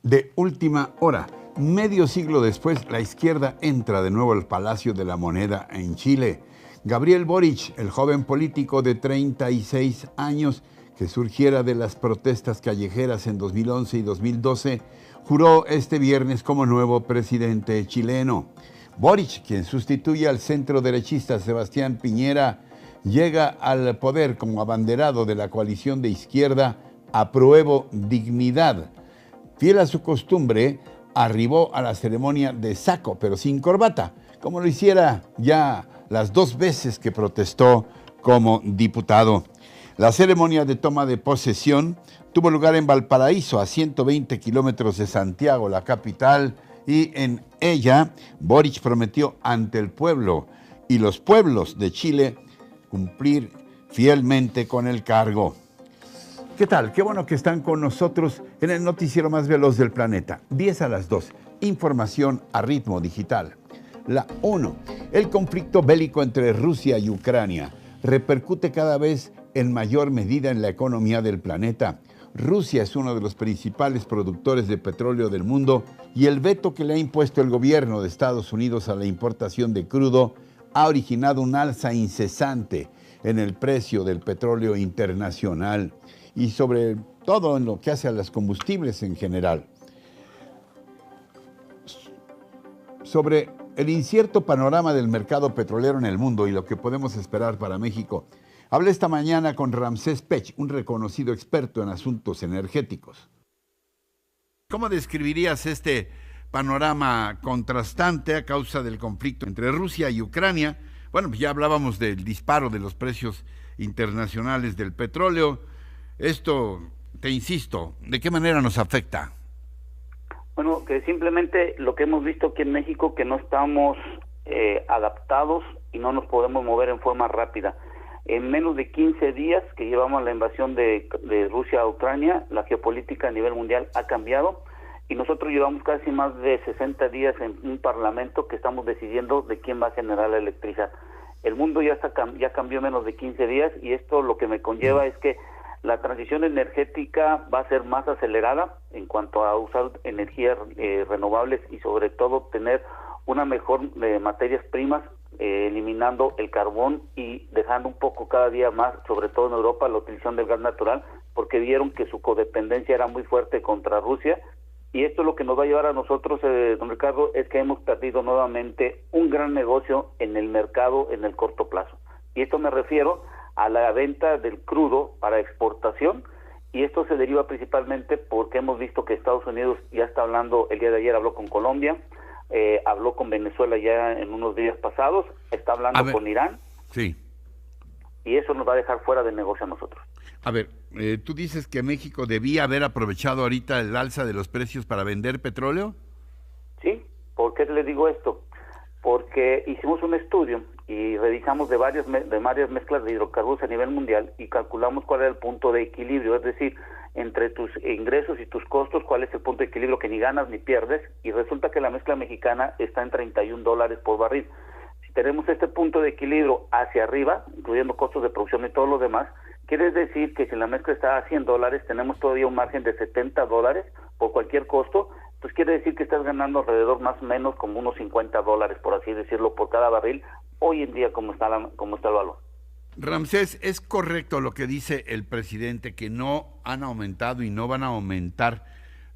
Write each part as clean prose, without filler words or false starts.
de última hora. Medio siglo después, la izquierda entra de nuevo al Palacio de la Moneda en Chile. Gabriel Boric, el joven político de 36 años que surgiera de las protestas callejeras en 2011 y 2012, juró este viernes como nuevo presidente chileno. Boric, quien sustituye al centroderechista Sebastián Piñera, llega al poder como abanderado de la coalición de izquierda Apruebo Dignidad. Fiel a su costumbre, arribó a la ceremonia de saco, pero sin corbata, como lo hiciera ya las 2 veces que protestó como diputado. La ceremonia de toma de posesión tuvo lugar en Valparaíso, a 120 kilómetros de Santiago, la capital, y en ella Boric prometió ante el pueblo y los pueblos de Chile cumplir fielmente con el cargo. ¿Qué tal? Qué bueno que están con nosotros en el noticiero más veloz del planeta. 10 a las 2. Información a ritmo digital. La 1. El conflicto bélico entre Rusia y Ucrania repercute cada vez en mayor medida en la economía del planeta. Rusia es uno de los principales productores de petróleo del mundo y el veto que le ha impuesto el gobierno de Estados Unidos a la importación de crudo ha originado un alza incesante en el precio del petróleo internacional y sobre todo en lo que hace a los combustibles en general. Sobre el incierto panorama del mercado petrolero en el mundo y lo que podemos esperar para México, hablé esta mañana con Ramsés Pech, un reconocido experto en asuntos energéticos. ¿Cómo describirías este panorama contrastante a causa del conflicto entre Rusia y Ucrania? Bueno, pues ya hablábamos del disparo de los precios internacionales del petróleo. Esto, te insisto, ¿de qué manera nos afecta? Bueno, que simplemente lo que hemos visto aquí en México, que no estamos adaptados y no nos podemos mover en forma rápida. En menos de 15 días que llevamos la invasión de Rusia a Ucrania, la geopolítica a nivel mundial ha cambiado y nosotros llevamos casi más de 60 días en un parlamento que estamos decidiendo de quién va a generar la electricidad. El mundo ya cambió en menos de 15 días y esto lo que me conlleva es que la transición energética va a ser más acelerada en cuanto a usar energías renovables y sobre todo tener una mejor materias primas, eliminando el carbón y dejando un poco cada día más, sobre todo en Europa, la utilización del gas natural, porque vieron que su codependencia era muy fuerte contra Rusia. Y esto lo que nos va a llevar a nosotros, don Ricardo, es que hemos perdido nuevamente un gran negocio en el mercado en el corto plazo. Y esto me refiero a la venta del crudo para exportación, y esto se deriva principalmente porque hemos visto que Estados Unidos ya está hablando, el día de ayer habló con Colombia, habló con Venezuela ya en unos días pasados, está hablando con Irán, sí, y eso nos va a dejar fuera de negocio a nosotros. A ver, tú dices que México debía haber aprovechado ahorita el alza de los precios para vender petróleo. Sí, ¿por qué le digo esto? Porque hicimos un estudio y revisamos de varias mezclas de hidrocarburos a nivel mundial y calculamos cuál era el punto de equilibrio, es decir, entre tus ingresos y tus costos, cuál es el punto de equilibrio que ni ganas ni pierdes, y resulta que la mezcla mexicana está en $31 por barril. Si tenemos este punto de equilibrio hacia arriba, incluyendo costos de producción y todo lo demás, quiere decir que si la mezcla está a $100, tenemos todavía un margen de $70 por cualquier costo. Pues quiere decir que estás ganando alrededor más o menos como unos $50, por así decirlo, por cada barril, hoy en día como está el valor. Ramsés, ¿es correcto lo que dice el presidente que no han aumentado y no van a aumentar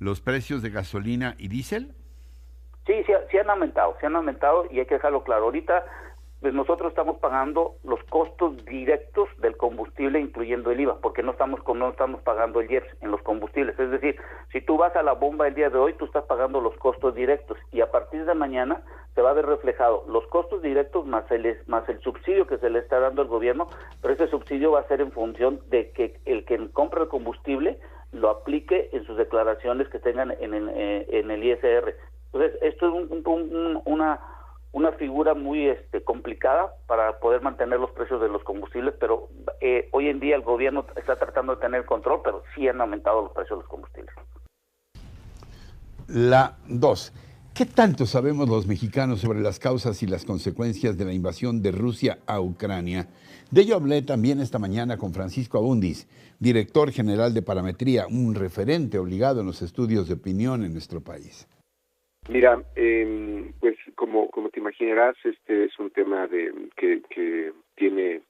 los precios de gasolina y diésel? Sí han aumentado y hay que dejarlo claro. Ahorita pues nosotros estamos pagando los costos directos del combustible, incluyendo el IVA, porque no estamos pagando el IEPS en los combustibles. Es decir, si tú vas a la bomba el día de hoy, tú estás pagando los costos directos y a partir de mañana se va a ver reflejado los costos directos más el subsidio que se le está dando al gobierno, pero ese subsidio va a ser en función de que el que compra el combustible lo aplique en sus declaraciones que tengan en el ISR. Entonces, esto es una figura muy complicada para poder mantener los precios de los combustibles, pero hoy en día el gobierno está tratando de tener control, pero sí han aumentado los precios de los combustibles. La 2. ¿Qué tanto sabemos los mexicanos sobre las causas y las consecuencias de la invasión de Rusia a Ucrania? De ello hablé también esta mañana con Francisco Abundis, director general de Parametría, un referente obligado en los estudios de opinión en nuestro país. Mira, pues como te imaginarás, este es un tema que tiene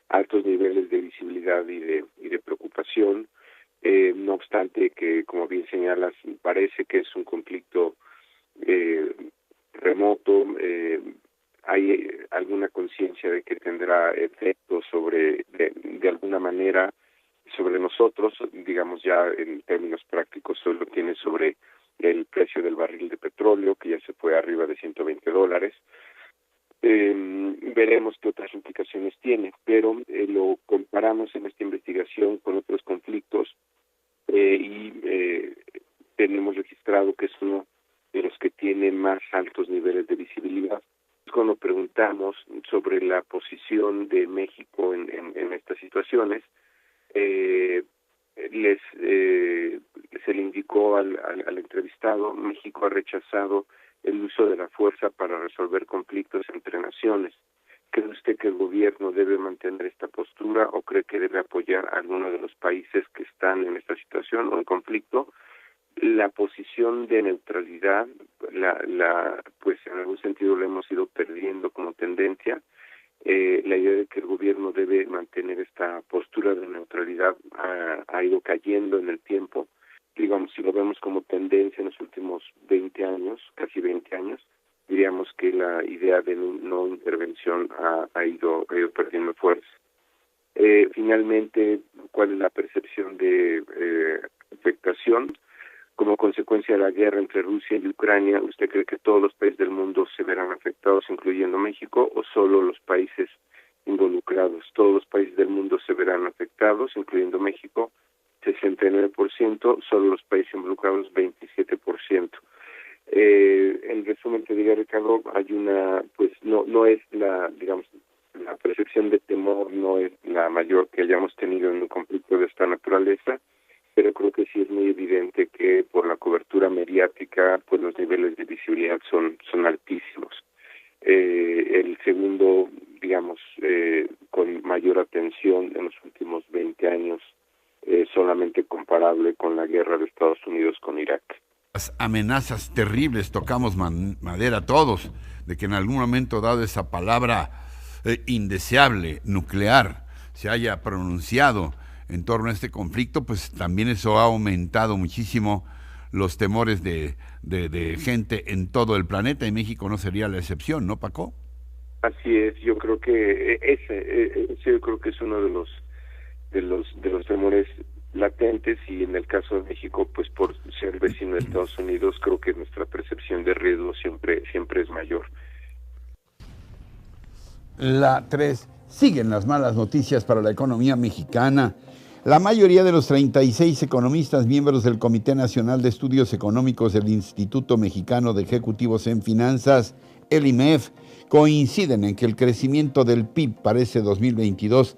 altos niveles de visibilidad y de preocupación. No obstante que, como bien señalas, parece que es un conflicto remoto. Hay alguna conciencia de que tendrá efectos de alguna manera sobre nosotros, digamos ya en términos prácticos, solo tiene sobre el precio del barril de petróleo, que ya se fue arriba de $120. Veremos qué otras implicaciones tiene, pero lo comparamos en esta investigación con otros conflictos y tenemos registrado que es uno de los que tiene más altos niveles de visibilidad. Cuando preguntamos sobre la posición de México en estas situaciones, se le indicó al entrevistado: México ha rechazado el uso de la fuerza para resolver conflictos entre naciones. ¿Cree usted que el gobierno debe mantener esta postura o cree que debe apoyar a alguno de los países que están en esta situación o en conflicto? La posición de neutralidad, pues en algún sentido la hemos ido perdiendo como tendencia. La idea de que el gobierno debe mantener esta postura de neutralidad ha ido cayendo en el tiempo. Digamos, si lo vemos como tendencia en los últimos 20 años, casi 20 años, diríamos que la idea de no intervención ha ido perdiendo fuerza. Finalmente, ¿cuál es la percepción de afectación? Como consecuencia de la guerra entre Rusia y Ucrania, ¿usted cree que todos los países del mundo se verán afectados, incluyendo México, o solo los países involucrados? Todos los países del mundo se verán afectados, incluyendo México, 69%, solo los países involucrados, 27%. En resumen, te diría, Ricardo, hay una, pues no es la percepción de temor no es la mayor que hayamos tenido en un conflicto de esta naturaleza, pero creo que sí es muy evidente que por la cobertura mediática, pues los niveles de visibilidad son altísimos. El segundo, con mayor atención en los últimos 20 años, solamente comparable con la guerra de Estados Unidos con Irak. Las amenazas terribles, tocamos madera todos, de que en algún momento dado esa palabra indeseable, nuclear, se haya pronunciado en torno a este conflicto, pues también eso ha aumentado muchísimo los temores de gente en todo el planeta, y México no sería la excepción, ¿no, Paco? Así es, yo creo que yo creo que es uno de los temores latentes, y en el caso de México, pues por ser vecino de Estados Unidos, creo que nuestra percepción de riesgo siempre es mayor. La 3. Siguen las malas noticias para la economía mexicana. La mayoría de los 36 economistas miembros del Comité Nacional de Estudios Económicos del Instituto Mexicano de Ejecutivos en Finanzas, el IMEF, coinciden en que el crecimiento del PIB para ese 2022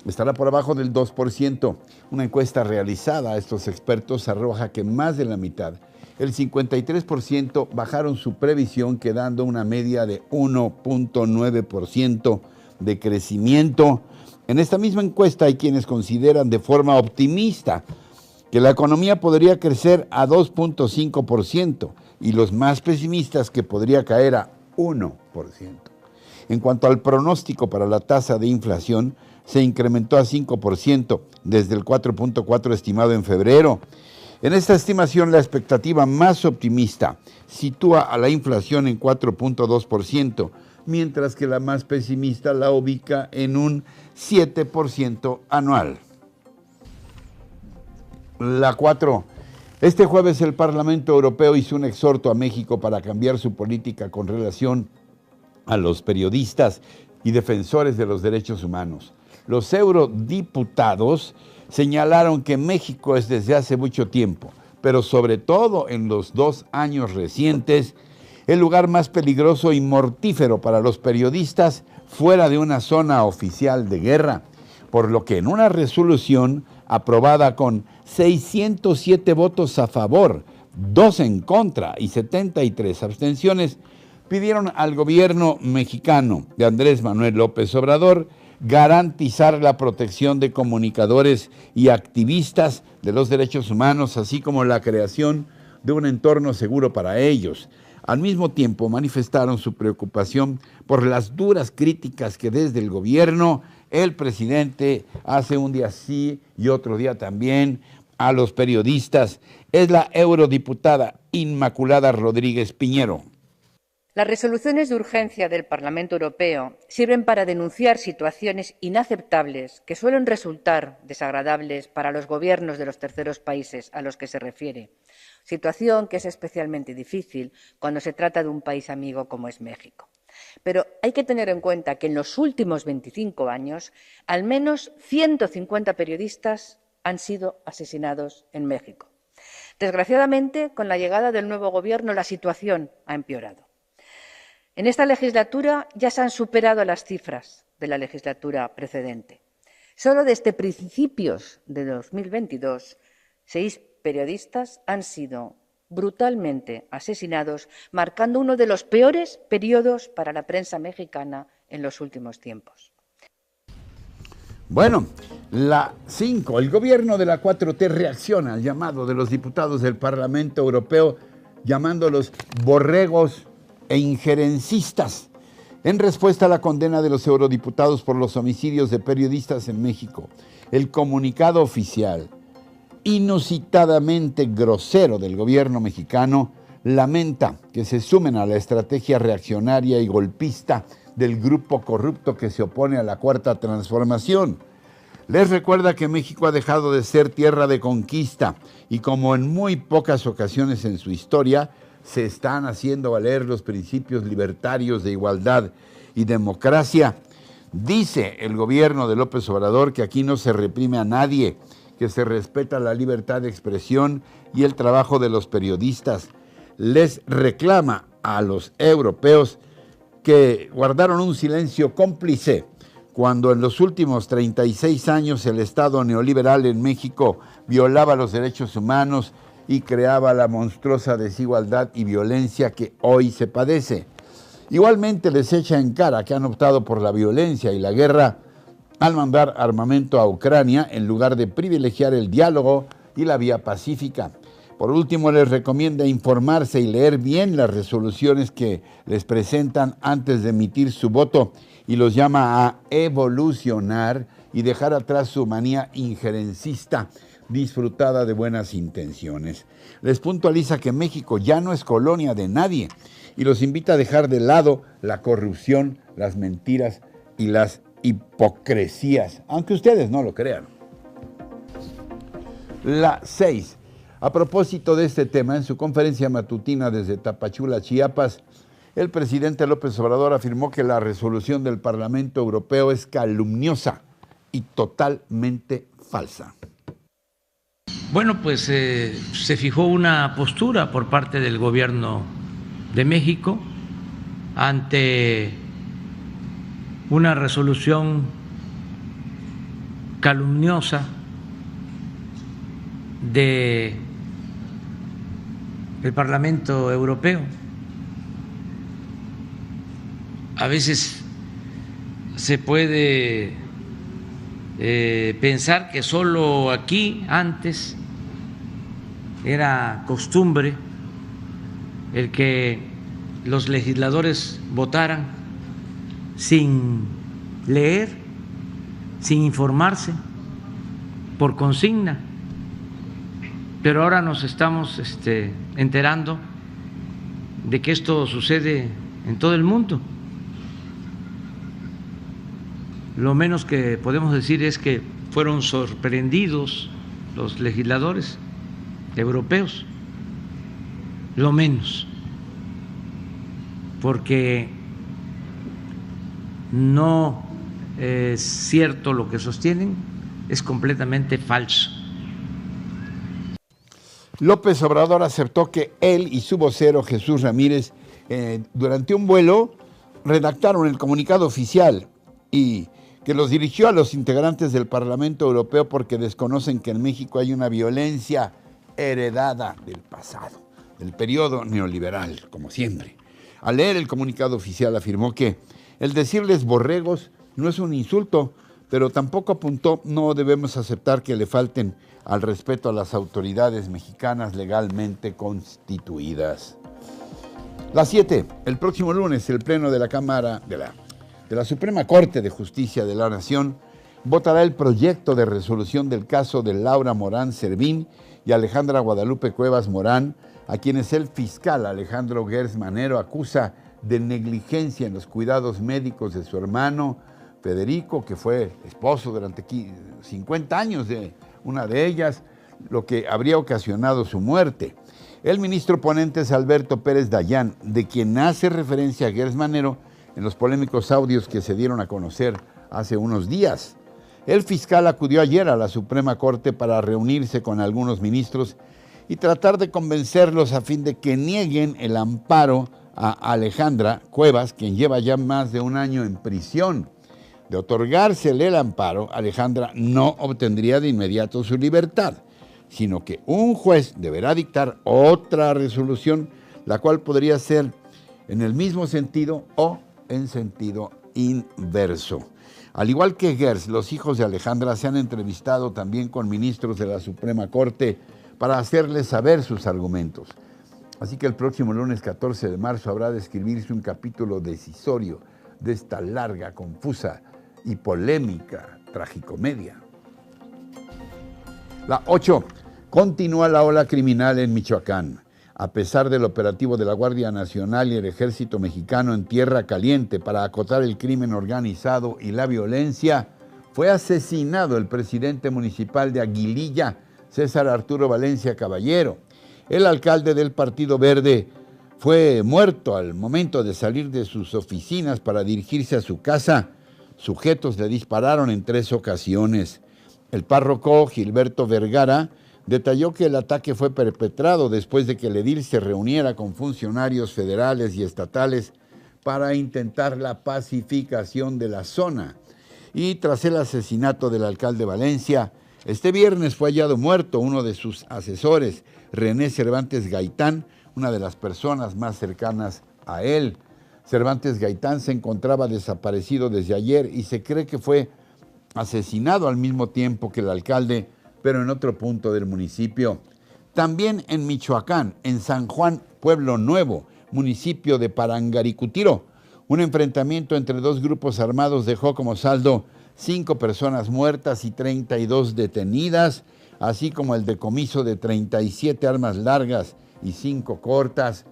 estará por abajo del 2%. Una encuesta realizada a estos expertos arroja que más de la mitad, el 53%, bajaron su previsión, quedando una media de 1.9% de crecimiento. En esta misma encuesta hay quienes consideran de forma optimista que la economía podría crecer a 2.5% y los más pesimistas que podría caer a 1%. En cuanto al pronóstico para la tasa de inflación, se incrementó a 5% desde el 4.4% estimado en febrero. En esta estimación, la expectativa más optimista sitúa a la inflación en 4.2%, mientras que la más pesimista la ubica en un 7% anual. La 4. Este jueves el Parlamento Europeo hizo un exhorto a México para cambiar su política con relación a los periodistas y defensores de los derechos humanos. Los eurodiputados señalaron que México es desde hace mucho tiempo, pero sobre todo en los 2 años recientes, el lugar más peligroso y mortífero para los periodistas fuera de una zona oficial de guerra, por lo que en una resolución aprobada con 607 votos a favor 2 en contra y 73 abstenciones, pidieron al gobierno mexicano de Andrés Manuel López Obrador garantizar la protección de comunicadores y activistas de los derechos humanos, así como la creación de un entorno seguro para ellos. Al mismo tiempo manifestaron su preocupación por las duras críticas que desde el gobierno el presidente hace un día sí y otro día también a los periodistas. Es la eurodiputada Inmaculada Rodríguez Piñero. Las resoluciones de urgencia del Parlamento Europeo sirven para denunciar situaciones inaceptables que suelen resultar desagradables para los gobiernos de los terceros países a los que se refiere, situación que es especialmente difícil cuando se trata de un país amigo como es México. Pero hay que tener en cuenta que en los últimos 25 años, al menos 150 periodistas han sido asesinados en México. Desgraciadamente, con la llegada del nuevo gobierno, la situación ha empeorado. En esta legislatura ya se han superado las cifras de la legislatura precedente. Solo desde principios de 2022, 6 periodistas han sido brutalmente asesinados, marcando uno de los peores periodos para la prensa mexicana en los últimos tiempos. Bueno, la 5. El gobierno de la 4T reacciona al llamado de los diputados del Parlamento Europeo, llamándolos borregos e injerencistas, en respuesta a la condena de los eurodiputados por los homicidios de periodistas en México. El comunicado oficial, inusitadamente grosero del gobierno mexicano, lamenta que se sumen a la estrategia reaccionaria y golpista del grupo corrupto que se opone a la Cuarta Transformación. Les recuerda que México ha dejado de ser tierra de conquista y, como en muy pocas ocasiones en su historia, se están haciendo valer los principios libertarios de igualdad y democracia. Dice el gobierno de López Obrador que aquí no se reprime a nadie, que se respeta la libertad de expresión y el trabajo de los periodistas. Les reclama a los europeos que guardaron un silencio cómplice cuando en los últimos 36 años el Estado neoliberal en México violaba los derechos humanos y creaba la monstruosa desigualdad y violencia que hoy se padece. Igualmente les echa en cara que han optado por la violencia y la guerra al mandar armamento a Ucrania en lugar de privilegiar el diálogo y la vía pacífica. Por último, les recomienda informarse y leer bien las resoluciones que les presentan antes de emitir su voto y los llama a evolucionar y dejar atrás su manía injerencista disfrutada de buenas intenciones. Les puntualiza que México ya no es colonia de nadie y los invita a dejar de lado la corrupción, las mentiras y las hipocresías, aunque ustedes no lo crean. La 6. A propósito de este tema, en su conferencia matutina desde Tapachula, Chiapas, el presidente López Obrador afirmó que la resolución del Parlamento Europeo es calumniosa y totalmente falsa. Bueno, pues se fijó una postura por parte del gobierno de México ante una resolución calumniosa del Parlamento Europeo. A veces se puede pensar que solo aquí antes era costumbre el que los legisladores votaran sin leer, sin informarse, por consigna. Pero ahora nos estamos enterando de que esto sucede en todo el mundo. Lo menos que podemos decir es que fueron sorprendidos los legisladores europeos, lo menos, porque no es cierto lo que sostienen, es completamente falso. López Obrador aceptó que él y su vocero Jesús Ramírez durante un vuelo redactaron el comunicado oficial y que los dirigió a los integrantes del Parlamento Europeo porque desconocen que en México hay una violencia heredada del pasado. del periodo neoliberal, como siempre. Al leer el comunicado oficial afirmó que el decirles borregos no es un insulto, pero tampoco apuntó no debemos aceptar que le falten al respeto a las autoridades mexicanas legalmente constituidas. Las 7, el próximo lunes, el Pleno de la Cámara de la Suprema Corte de Justicia de la Nación votará el proyecto de resolución del caso de Laura Morán Servín y Alejandra Guadalupe Cuevas Morán, a quienes el fiscal Alejandro Gers Manero acusa de negligencia en los cuidados médicos de su hermano Federico, que fue esposo durante 50 años de una de ellas, lo que habría ocasionado su muerte. El ministro ponente es Alberto Pérez Dayán, de quien hace referencia a Gers Manero en los polémicos audios que se dieron a conocer hace unos días. El fiscal acudió ayer a la Suprema Corte para reunirse con algunos ministros y tratar de convencerlos a fin de que nieguen el amparo a Alejandra Cuevas, quien lleva ya más de un año en prisión. De otorgársele el amparo, Alejandra no obtendría de inmediato su libertad, sino que un juez deberá dictar otra resolución, la cual podría ser en el mismo sentido o en sentido inverso. Al igual que Gers, los hijos de Alejandra se han entrevistado también con ministros de la Suprema Corte para hacerles saber sus argumentos. Así que el próximo lunes 14 de marzo habrá de escribirse un capítulo decisorio de esta larga, confusa y polémica tragicomedia. La 8. Continúa la ola criminal en Michoacán. A pesar del operativo de la Guardia Nacional y el Ejército Mexicano en Tierra Caliente para acotar el crimen organizado y la violencia, fue asesinado el presidente municipal de Aguililla, César Arturo Valencia Caballero. El alcalde del Partido Verde fue muerto al momento de salir de sus oficinas para dirigirse a su casa. Sujetos le dispararon en 3 ocasiones. El párroco Gilberto Vergara detalló que el ataque fue perpetrado después de que el edil se reuniera con funcionarios federales y estatales para intentar la pacificación de la zona. Y tras el asesinato del alcalde Valencia, este viernes fue hallado muerto uno de sus asesores, René Cervantes Gaitán, una de las personas más cercanas a él. Cervantes Gaitán se encontraba desaparecido desde ayer y se cree que fue asesinado al mismo tiempo que el alcalde, pero en otro punto del municipio. También en Michoacán, en San Juan, Pueblo Nuevo, municipio de Parangaricutiro, un enfrentamiento entre 2 grupos armados dejó como saldo 5 personas muertas y 32 detenidas, así como el decomiso de 37 armas largas y 5 cortas.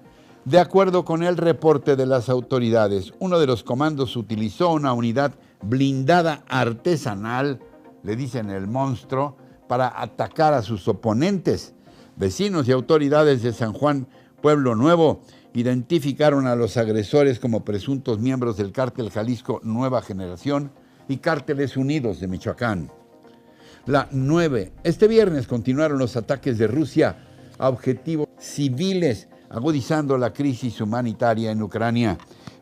De acuerdo con el reporte de las autoridades, uno de los comandos utilizó una unidad blindada artesanal, le dicen el monstruo, para atacar a sus oponentes. Vecinos y autoridades de San Juan, Pueblo Nuevo, identificaron a los agresores como presuntos miembros del Cártel Jalisco Nueva Generación y Cárteles Unidos de Michoacán. La 9. Este viernes continuaron los ataques de Rusia a objetivos civiles, agudizando la crisis humanitaria en Ucrania.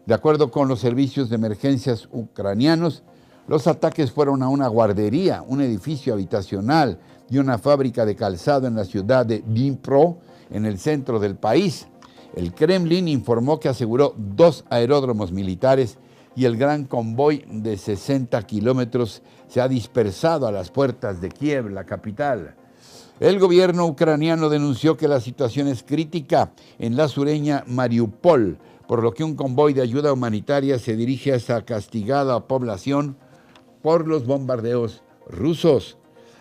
De acuerdo con los servicios de emergencias ucranianos, los ataques fueron a una guardería, un edificio habitacional y una fábrica de calzado en la ciudad de Dnipro, en el centro del país. El Kremlin informó que aseguró 2 aeródromos militares y el gran convoy de 60 kilómetros se ha dispersado a las puertas de Kiev, la capital. El gobierno ucraniano denunció que la situación es crítica en la sureña Mariupol, por lo que un convoy de ayuda humanitaria se dirige a esa castigada población por los bombardeos rusos.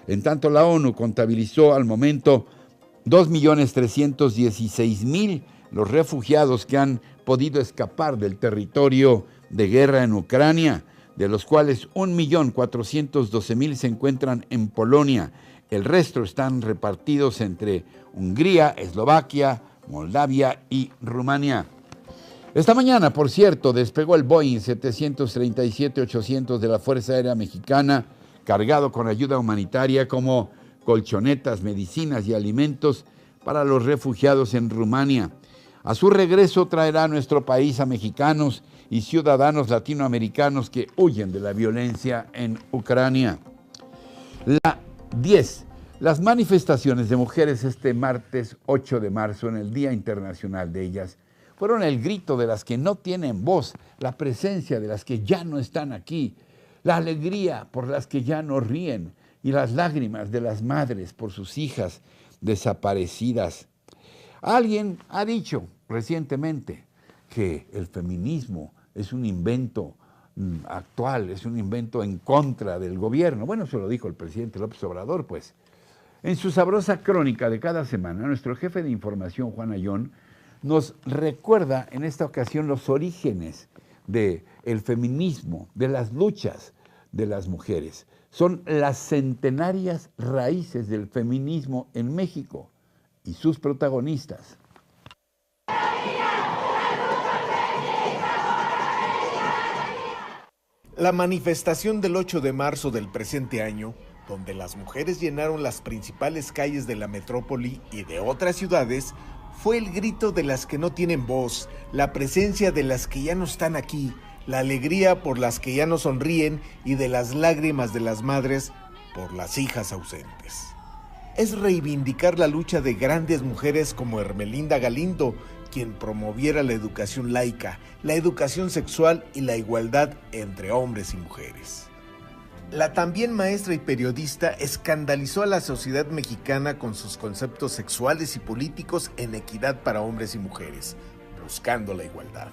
En tanto, la ONU contabilizó al momento 2.316.000 los refugiados que han podido escapar del territorio de guerra en Ucrania, de los cuales 1.412.000 se encuentran en Polonia. El resto están repartidos entre Hungría, Eslovaquia, Moldavia y Rumania. Esta mañana, por cierto, despegó el Boeing 737-800 de la Fuerza Aérea Mexicana, cargado con ayuda humanitaria como colchonetas, medicinas y alimentos para los refugiados en Rumania. A su regreso traerá a nuestro país a mexicanos y ciudadanos latinoamericanos que huyen de la violencia en Ucrania. La 10. Las manifestaciones de mujeres este martes 8 de marzo, en el Día Internacional de ellas, fueron el grito de las que no tienen voz, la presencia de las que ya no están aquí, la alegría por las que ya no ríen y las lágrimas de las madres por sus hijas desaparecidas. Alguien ha dicho recientemente que el feminismo es un invento actual, es un invento en contra del gobierno. Bueno, eso lo dijo el presidente López Obrador, pues. En su sabrosa crónica de cada semana, nuestro jefe de información, Juan Ayón, nos recuerda en esta ocasión los orígenes del feminismo, de las luchas de las mujeres. Son las centenarias raíces del feminismo en México y sus protagonistas. La manifestación del 8 de marzo del presente año, donde las mujeres llenaron las principales calles de la metrópoli y de otras ciudades, fue el grito de las que no tienen voz, la presencia de las que ya no están aquí, la alegría por las que ya no sonríen y de las lágrimas de las madres por las hijas ausentes. Es reivindicar la lucha de grandes mujeres como Ermelinda Galindo, quien promoviera la educación laica, la educación sexual y la igualdad entre hombres y mujeres. La también maestra y periodista escandalizó a la sociedad mexicana con sus conceptos sexuales y políticos en equidad para hombres y mujeres, buscando la igualdad.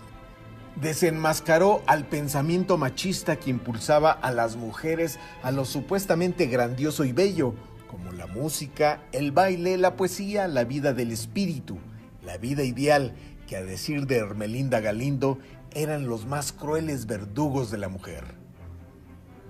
Desenmascaró al pensamiento machista que impulsaba a las mujeres a lo supuestamente grandioso y bello, como la música, el baile, la poesía, la vida del espíritu, la vida ideal, que a decir de Ermelinda Galindo, eran los más crueles verdugos de la mujer.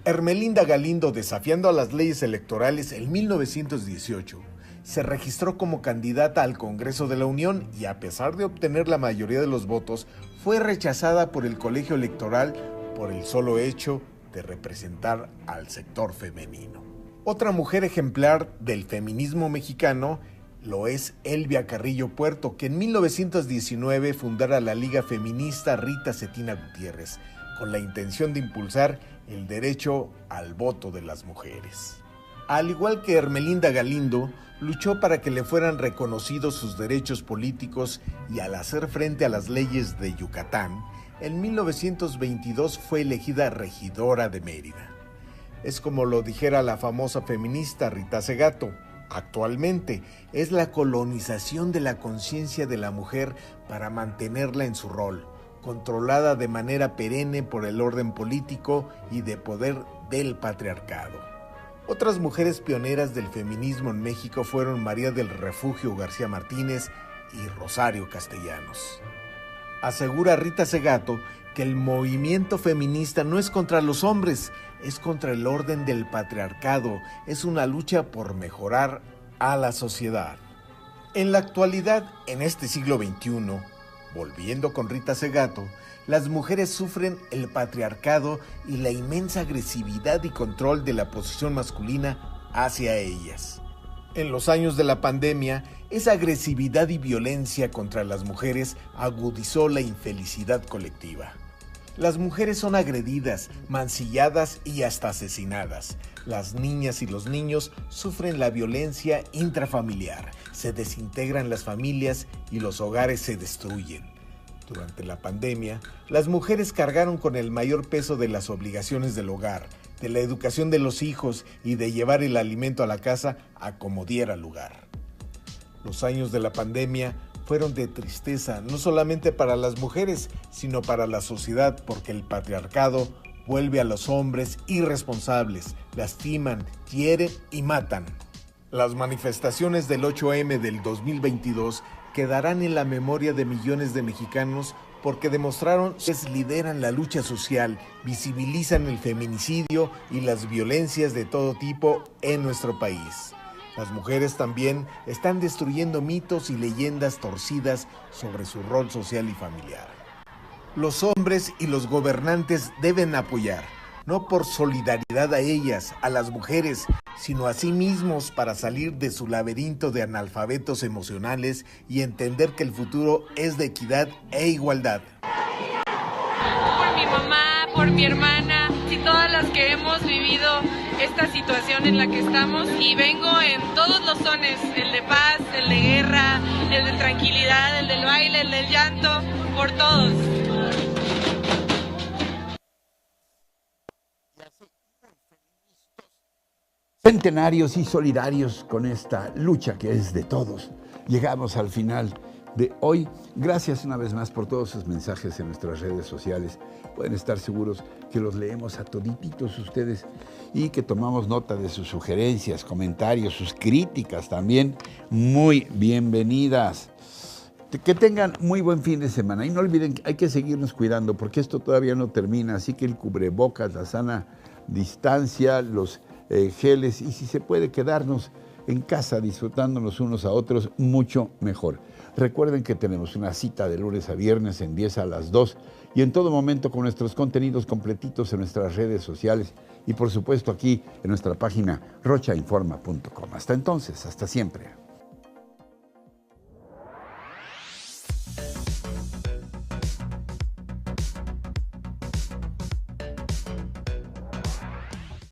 Ermelinda Galindo, desafiando a las leyes electorales en 1918, se registró como candidata al Congreso de la Unión y, a pesar de obtener la mayoría de los votos, fue rechazada por el colegio electoral por el solo hecho de representar al sector femenino. Otra mujer ejemplar del feminismo mexicano lo es Elvia Carrillo Puerto, que en 1919 fundara la Liga Feminista Rita Cetina Gutiérrez, con la intención de impulsar el derecho al voto de las mujeres. Al igual que Ermelinda Galindo, luchó para que le fueran reconocidos sus derechos políticos y, al hacer frente a las leyes de Yucatán, en 1922 fue elegida regidora de Mérida. Es como lo dijera la famosa feminista Rita Segato: actualmente es la colonización de la conciencia de la mujer para mantenerla en su rol, controlada de manera perenne por el orden político y de poder del patriarcado. Otras mujeres pioneras del feminismo en México fueron María del Refugio García Martínez y Rosario Castellanos. Asegura Rita Segato que el movimiento feminista no es contra los hombres, es contra el orden del patriarcado, es una lucha por mejorar a la sociedad. En la actualidad, en este siglo XXI, volviendo con Rita Segato, las mujeres sufren el patriarcado y la inmensa agresividad y control de la posición masculina hacia ellas. En los años de la pandemia, esa agresividad y violencia contra las mujeres agudizó la infelicidad colectiva. Las mujeres son agredidas, mancilladas y hasta asesinadas. Las niñas y los niños sufren la violencia intrafamiliar, se desintegran las familias y los hogares se destruyen. Durante la pandemia, las mujeres cargaron con el mayor peso de las obligaciones del hogar, de la educación de los hijos y de llevar el alimento a la casa a como diera lugar. Los años de la pandemia fueron de tristeza, no solamente para las mujeres, sino para la sociedad, porque el patriarcado vuelve a los hombres irresponsables, lastiman, hieren y matan. Las manifestaciones del 8M del 2022 quedarán en la memoria de millones de mexicanos porque demostraron que lideran la lucha social, visibilizan el feminicidio y las violencias de todo tipo en nuestro país. Las mujeres también están destruyendo mitos y leyendas torcidas sobre su rol social y familiar. Los hombres y los gobernantes deben apoyar, no por solidaridad a ellas, a las mujeres, sino a sí mismos para salir de su laberinto de analfabetos emocionales y entender que el futuro es de equidad e igualdad. Por mi mamá, por mi hermana y todas las que hemos vivido esta esta situación en la que estamos y vengo en todos los sones, el de paz, el de guerra, el de tranquilidad, el del baile, el del llanto, por todos. Centenarios y solidarios con esta lucha que es de todos. Llegamos al final de hoy. Gracias una vez más por todos sus mensajes en nuestras redes sociales. Pueden estar seguros que los leemos a todititos ustedes y que tomamos nota de sus sugerencias, comentarios, sus críticas también. Muy bienvenidas. Que tengan muy buen fin de semana. Y no olviden que hay que seguirnos cuidando porque esto todavía no termina. Así que el cubrebocas, la sana distancia, los geles y si se puede quedarnos en casa disfrutándonos unos a otros, mucho mejor. Recuerden que tenemos una cita de lunes a viernes en 10 a las 2 y en todo momento con nuestros contenidos completitos en nuestras redes sociales y por supuesto aquí en nuestra página rochainforma.com. Hasta entonces, hasta siempre.